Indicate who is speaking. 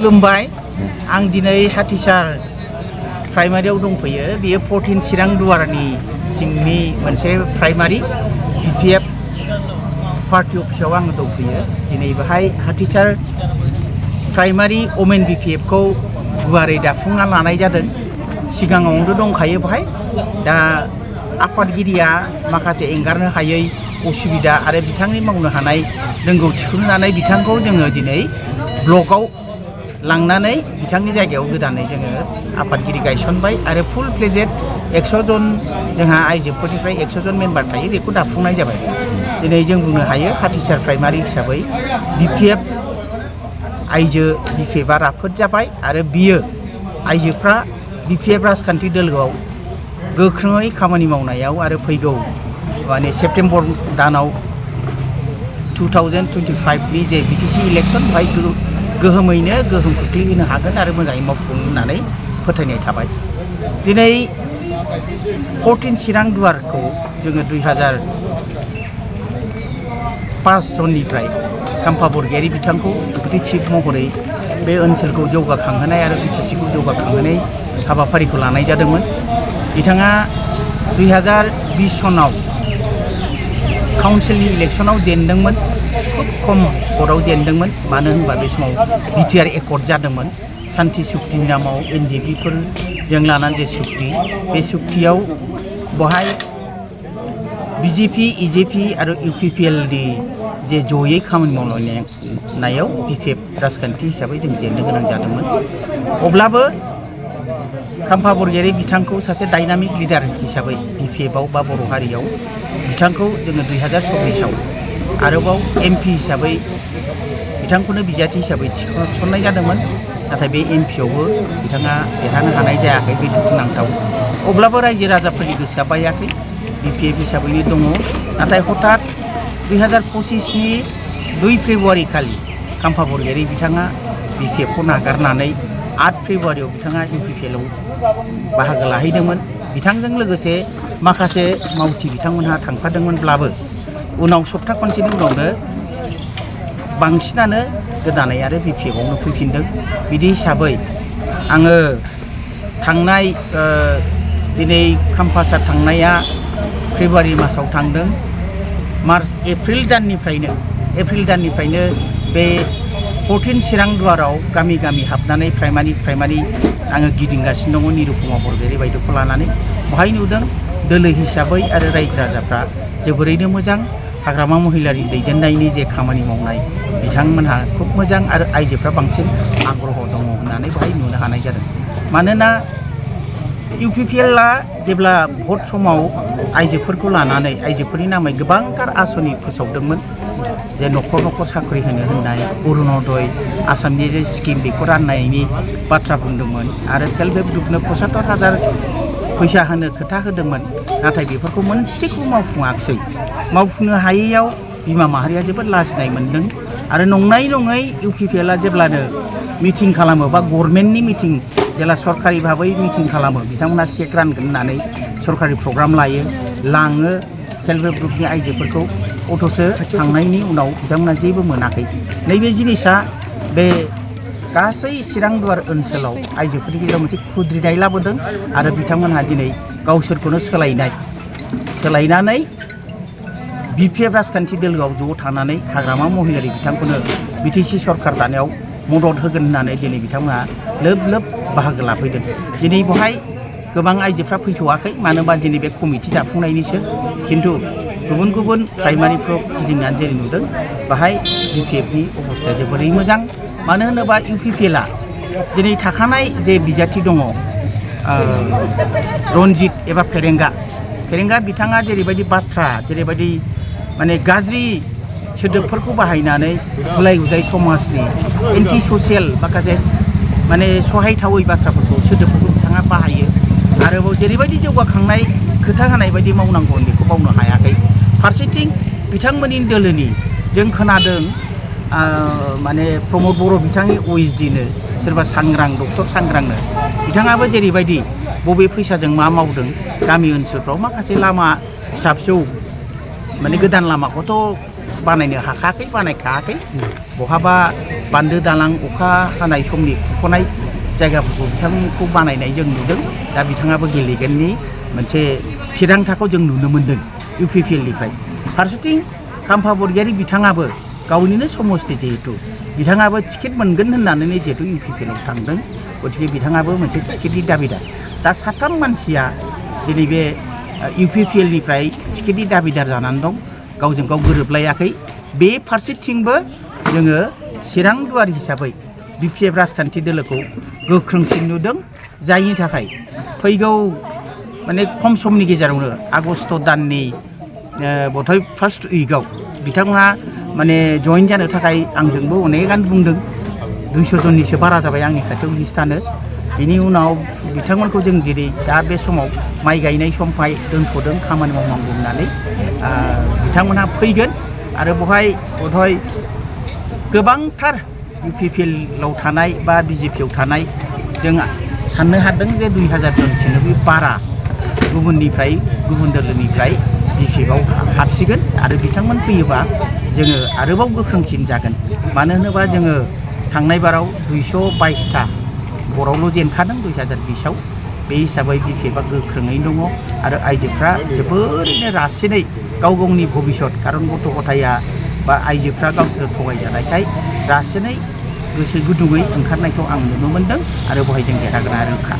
Speaker 1: खुलुमबाय आं दिनै हाथिसार प्राइमारियाव दंफैयो बेयो 14 चिरां दुवारनि सिंनि मोनसे प्राइमारि UPPL पार्टी अफिसाव आं दंफैयो दिनै बेहाय हाथिसार प्राइमारि वमेन BPF खौ गुवारै दाफुंना लानाय जादों सिगाङावनो दंखायो बेहाय दा आफादगिरिया माखासे एंगारनो हायै असुबिदा आरो बिथांनि मावनो हानाय रोंगौथिखौ नुनानै बिथांखौ जोङो दिनै ब्लकआव लांनानै बिथांनि जायगायाव गोदानै जोङो आफादगिरि गायसनबाय आरो फुल प्लेजेड 100 जन जोंहा आइजोफोरनिफ्राय 100 जन मेम्बार थायो बेखौ दाफुंनाय जाबाय दिनै जों बुंनो हायो हाथिसार प्राइमारि हिसाबै BPF आइजो BPF आ राफोद जाबाय आरो बियो आइजोफ्रा BPF राजखान्थि दोलोआव गोख्रोङै खामानि मावनायाव आरो फैगौ माने सेप्तेम्बर दानाव 2025 नि जे BTC इलेक्सन बेहाय गोहोमैनो गोहोम खोख्लैहोनो हागोन आरो मोजाङै मावफुंगोन होननानै फोथायनाय थाबाय दिनै 14 चिरां दुवारखौ जोङो 2005 जननिफ्राय खाम्फा बरगयारी बिथांखौ डेपुटि चिफ महरै बे ओनसोलखौ जौगाखांहोनाय आरो BTC खौ जौगाखांहोनाय हाबाफारिखौ लानाय जादोंमोन बिथाङा 2020 सनाव काउन्सिलनि इलेक्सनाव जेनदोंमोन खुब खम भटआव जेनदोंमोन मानो होनबा बे समाव बिटिआर एकर्ड जादोंमन शान्ति सुक्तिनि नामाव NDP-फोरजों लानानै जे सुक्ति बे सुक्तियाव बहाय BJP EJP आरो UPPL नि जे जयै खामानि मावलायनायाव BPF राजखान्थि हिसाबै जों जेननो गोनां जादोंमोन अब्लाबो खाम्फा बरगयारी बिथांखौ सासे डायनामिक लिडार हिसाबै BPF-आव बा बर' हारियाव बिथांखौ जोङो 2024 आरोबाव MP हिसाबै बिथांखौनो बिजाथि हिसाबै थिसननाय जादोंमोन नाथाय बे MP-आवबो बिथाङा देरहानो हानाय जायाखै बे दुखुनांथाव अब्लाबो रायजो राजाफोरनि गोसोआ बायाखै BPF हिसाबैनो दङ नाथाय हठात 2025 नि 2 फेब्रुवारि खालि खाम्फा बरगयारी बिथाङा BPF-खौ नागारनानै 8 फेब्रुवारियाव बिथाङा UPPL-आव बाहागो लाहैदोंमोन बिथांजों लोगोसे माखासे मावथि बिथांमोनहा थांफादोंमोनब्लाबो उनाव सप्ता खनसेनि उनावनो बांसिनानो गोदानै आरो BPF-आवनो फैफिनदों बिदि हिसाबै आङो थांनाय दिनै खाम्फासार थांनाया फेब्रुवारि मासाव थांदों एप्रिल दाननिफ्रायनो बे 14 चिरां दुवाराव गामि गामि हाबनानै प्राइमारि आङो गिदिंगासिनो दङ निरुपमा बरगयारी बायदिखौ लानानै बहाय नुदों दोलो हिसाबै आरो रायजो राजाफ्रा जोबोरैनो मोजां हाग्रामा महिलारि दैदेननायनि जे खामानि मावनाय बिथांमोनहा खुब मोजां आरो आइजोफ्रा बांसिन आग्रह दङ होननानै बहाय नुनो हानाय जादों मानोना UPPL-आ जेब्ला भट समाव आइजोफोरखौ लानानै आइजोफोरनि नामै गोबांथार आसनि फोसावदोंमोन जे न'खर न'खर साख्रि होनाय अरुणोदय आसामनि जे स्किम बेखौ राननायनि बाथ्रा बुंदोंमोन आरो सेल्फ हेल्प ग्रुपनो 75,000 फैसा होनो खोथा होदोंमोन नाथाय बेफोरखौ मोनसेखौ मावफुङाखिसै मावफुंनो हायैयाव बिमा माहारिया जोबोद लाजिनाय मोनदों आरो नङै UPPL-आ जेब्लानो मिटिं खालामो बा गभर्नमेन्टनि मिटिं जेला सरकारि भाबै मिटिं खालामो बिथांमोना चेक रानगोन होननानै सरकारि प्रग्राम लाङो सेल्फ हेल्प ग्रुपनि आइजोफोरखौ अथ'सो थांनायनि उनाव बिथांमोना जेबो मोनाखै नैबे जिनिसा बे गासै चिरां दुवार ओनसोलाव आइजोफोरनि गेजेराव मोनसे खुद्रिनाय लाबोदों आरो बिथांमोनहा दिनै गावसोरखौनो सोलायनानै BPF राजखान्थि दोलोआव ज' थानानै हाग्रामा महिलारि बिथांखौनो BTC सरकार दानायाव मदद होगोन होननानै दिनै बिथांमोना लोब बाहागो लाफैदों दिनै बहाय गोबां आइजोफ्रा फैथ'वाखै मानो होनबा दिनै बे कमिटि दाफुंनायनिसो खिन्थु गुबुन प्राइमारिफ्राव गिदिंनानै जेरै नुदों बाहाय BPF-नि अबस्थाया जोबोरै मोजां मानो होनोबा UPPL-आ दिनै थाखानाय जे बिजाथि दङ रनजित एबा फेरेंगा बिथाङा जेरैबायदि माने गाज्रि सोदोबफोरखौ बाहायनानै गुलाय गुजाय समाजनि एन्टि ससियेल माखासे माने सहायथावै बाथ्राफोरखौ सोदोबफोरखौ बिथाङा बाहायो आरोबाव जेरैबायदि जौगाखांनाय खोथा होनाय बायदि मावनांगौ बेखौ मावनो हायाखै फारसेथिं बिथांमोननि दोलोनि जों खोनादों माने प्रमद बर' बिथांनि OSD-नो सोरबा डक्टर सांग्रांनो बिथाङाबो जेरैबायदि बबे फैसाजों मा मावदों गामि ओनसोलफ्राव माखासे लामा फिसा फिसौ माने गोदान लामाखौथ' बानायनो हाखायाखै बानायखायाखै बहाबा बान्दो दालां अखा हानाय समनि खुरख'नाय जायगाफोरखौ बिथांखौ बानायनाय जों नुदों दा बिथाङाबो गेलेगोननि मोनसे थिरांथाखौ जों नुनो मोन्दों UPPL निफ्राय फारसेथिं खाम्फा बरगयारी बिथाङाबो गावनिनो समस्ति जिहेतु बिथाङाबो टिकेट मोनगोन होननानै जिहेतु UPPL आव थांदों गतिके बिथाङाबो मोनसे टिकेटनि दाबिदार दा साथाम मानसिया दिनै बे UPPL निफ्राय टिकेटनि दाबिदार जानानै दं गावजों गाव गोरोबलायाखै बे फारसेथिंबो जोङो चिरां दुवार हिसाबै BPF राजखान्थि दोलोखौ गोख्रोंसिन नुदों जायनि थाखाय फैगौ माने खम समनि गेजेरावनो आगस्ट दाननि बधय फार्स्ट उइकआव बिथांमोना माने जइन जानो थाखाय आंजोंबो अनेकानो बुंदों 200 जननिसो बारा जाबाय आंनि खाथियाव लिस्टआनो बिनि उनाव बिथांमोनखौ जों दिनै दा बे समाव माइ गायनाय समखाय दोनथ'दों खामानि मावनांगौ होननानै बिथांमोनहा फैगोन आरो बहाय बधय गोबांथार UPPL आव थानाय बा BJP आव थानाय जों साननो हादों जे 2000 जनसिम बारा गुबुन दोलोनिफ्राय BJP आव हाबसिगोन आरो बिथांमोन फैयोबा जोङो आरोबाव गोख्रोंसिन जागोन मानो होनोबा जोङो थांनाय बाराव 222टा बरावल' जेनखादों 2020 आव बे हिसाबै BJP आ गोख्रोङै दङ आरो आइजोफ्रा जोबोरैनो रासिनै गाव गावनि भबिष्यत खारन गथ' गथाया बा आइजोफ्रा गावसोर थगायजानायखाय रासिनै गोसो गुदुङै ओंखारनायखौ आं नुनो मोन्दों आरो बहाय जों देरहागोन रोखा।